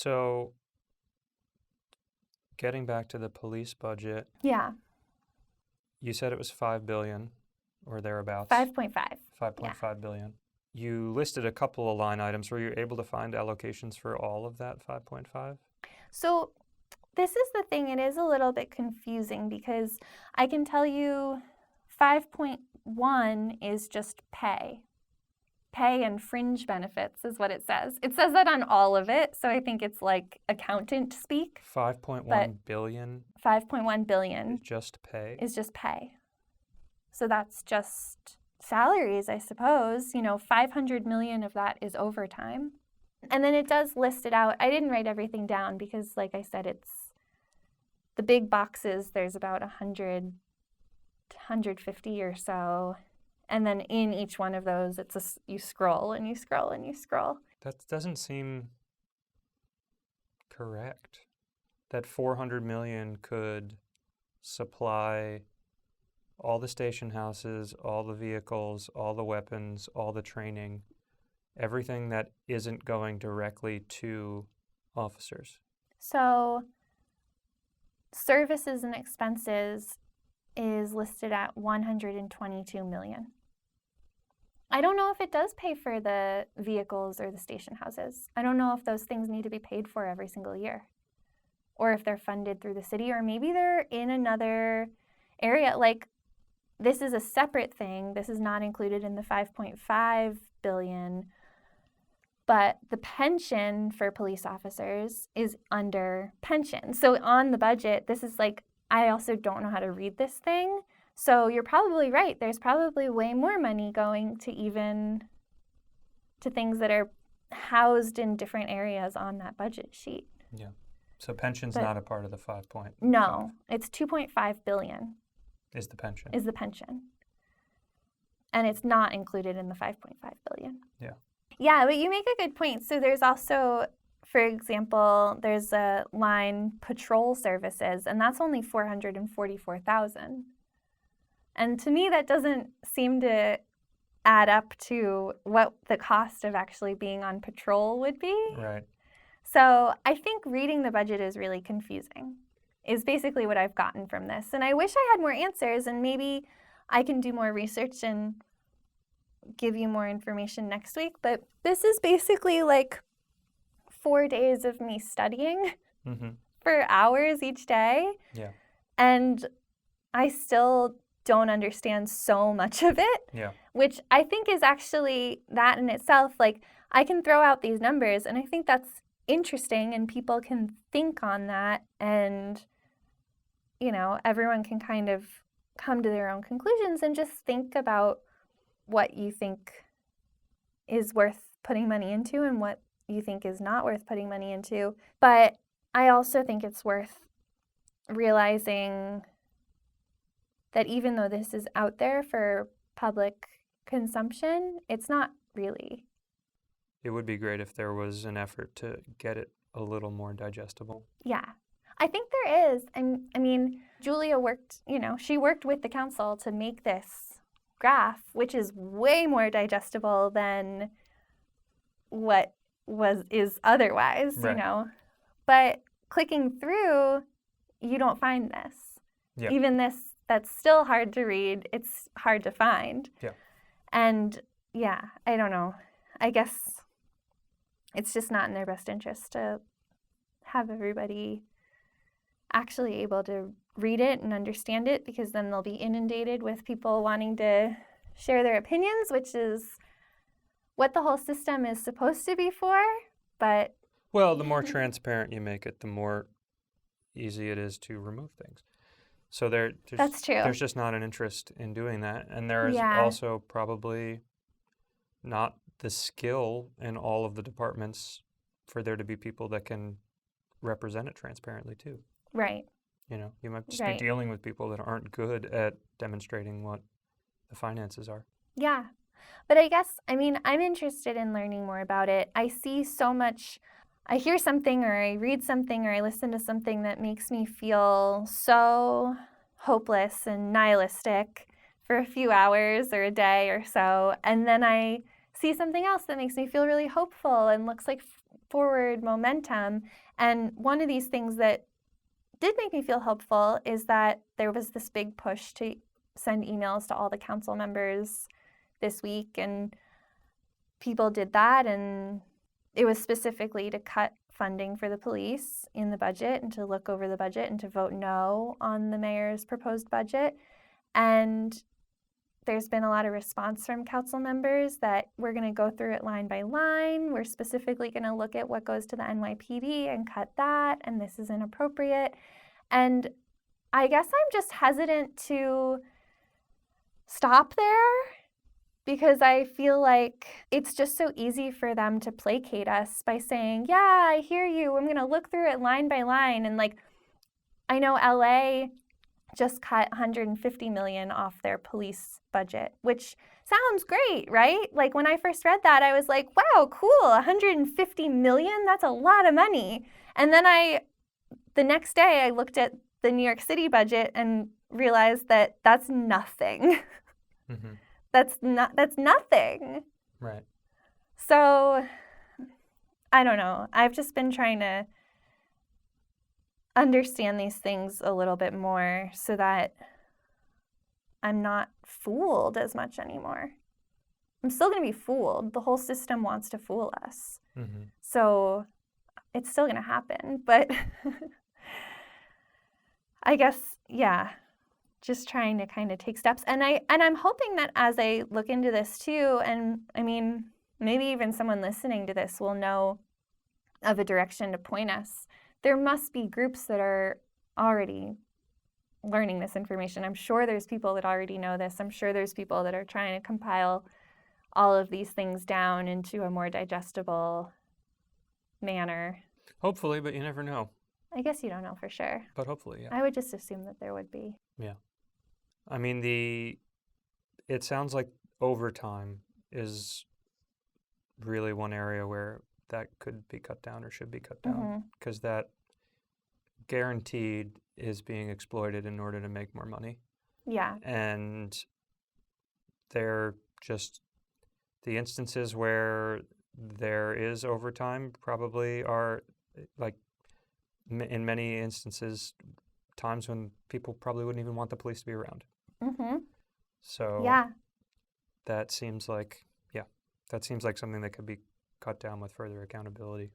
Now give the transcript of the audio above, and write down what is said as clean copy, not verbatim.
So, getting back to the police budget, Yeah, you said it was $5 billion or thereabouts. 5.5. 5.5 billion. You listed a couple of line items. Were you able to find allocations for all of that 5.5? So this is the thing, it is a little bit confusing because I can tell you 5.1 is just pay. Pay and fringe benefits is what it says. It says that on all of it, so I think it's like accountant speak. 5.1 billion 5.1 billion is just pay? is just pay. So that's just salaries, I suppose. 500 million of that is overtime. And then it does list it out. I didn't write everything down because, like I said, it's the big boxes. There's about 100, 150 or so. And then in each one of those, you scroll and you scroll and you scroll. That doesn't seem correct. That 400 million could supply all the station houses, all the vehicles, all the weapons, all the training, everything that isn't going directly to officers. So services and expenses is listed at 122 million. I don't know if it does pay for the vehicles or the station houses. I don't know if those things need to be paid for every single year, or if they're funded through the city, or maybe they're in another area. Like, this is a separate thing. This is not included in the 5.5 billion, but the pension for police officers is under pension. So on the budget, this is like, I also don't know how to read this thing. So you're probably right. There's probably way more money going to things that are housed in different areas on that budget sheet. Yeah. So pension's not a part of the 5.5. No, it's 2.5 billion. Is the pension. And it's not included in the 5.5 billion. Yeah. Yeah, but you make a good point. So there's also, for example, there's a line patrol services, and that's only 444,000. And to me, that doesn't seem to add up to what the cost of actually being on patrol would be. Right. So I think reading the budget is really confusing, is basically what I've gotten from this. And I wish I had more answers, and maybe I can do more research and give you more information next week. But this is basically like 4 days of me studying for hours each day. Yeah. And I still don't understand so much of it, which I think is actually that in itself. Like, I can throw out these numbers, and I think that's interesting, and people can think on that, and everyone can kind of come to their own conclusions and just think about what you think is worth putting money into and what you think is not worth putting money into. But I also think it's worth realizing that even though this is out there for public consumption, it's not really. It would be great if there was an effort to get it a little more digestible. Yeah, I think there is. I mean, Julia worked, she worked with the council to make this graph, which is way more digestible than what is otherwise, right. But clicking through, you don't find this. Yep. Even this, that's still hard to read. It's hard to find. Yeah. And yeah, I don't know. I guess it's just not in their best interest to have everybody actually able to read it and understand it, because then they'll be inundated with people wanting to share their opinions, which is what the whole system is supposed to be for. But well, the more transparent you make it, the more easy it is to remove things. So that's true. There's just not an interest in doing that. And there is also probably not the skill in all of the departments for there to be people that can represent it transparently too. Right. You might just be dealing with people that aren't good at demonstrating what the finances are. Yeah. But I guess, I'm interested in learning more about it. I see so much, I hear something or I read something or I listen to something that makes me feel so hopeless and nihilistic for a few hours or a day or so. And then I see something else that makes me feel really hopeful and looks like forward momentum. And one of these things that did make me feel hopeful is that there was this big push to send emails to all the council members this week, and people did that, and it was specifically to cut funding for the police in the budget and to look over the budget and to vote no on the mayor's proposed budget. And there's been a lot of response from council members that we're going to go through it line by line. We're specifically going to look at what goes to the NYPD and cut that, and this is inappropriate. And I guess I'm just hesitant to stop there because I feel like it's just so easy for them to placate us by saying, yeah, I hear you. I'm going to look through it line by line. And like, I know LA just cut $150 million off their police budget, which sounds great, right? Like when I first read that, I was like, wow, cool, $150 million? That's a lot of money. And then the next day I looked at the New York City budget and realized that that's nothing. Mm-hmm. That's nothing. Right. So I don't know. I've just been trying to understand these things a little bit more so that I'm not fooled as much anymore. I'm still going to be fooled. The whole system wants to fool us. Mm-hmm. So it's still going to happen. But I guess, yeah, just trying to kind of take steps. And I'm hoping that as I look into this too, and I mean, maybe even someone listening to this will know of a direction to point us. There must be groups that are already learning this information. I'm sure there's people that already know this. I'm sure there's people that are trying to compile all of these things down into a more digestible manner. Hopefully, but you never know. I guess you don't know for sure. But hopefully, yeah. I would just assume that there would be. Yeah. I mean, it sounds like overtime is really one area where that could be cut down or should be cut down, because that guaranteed is being exploited in order to make more money. Yeah. And they're just the instances where there is overtime probably are like in many instances times when people probably wouldn't even want the police to be around. Mm-hmm. So yeah, that seems like something that could be cut down with further accountability.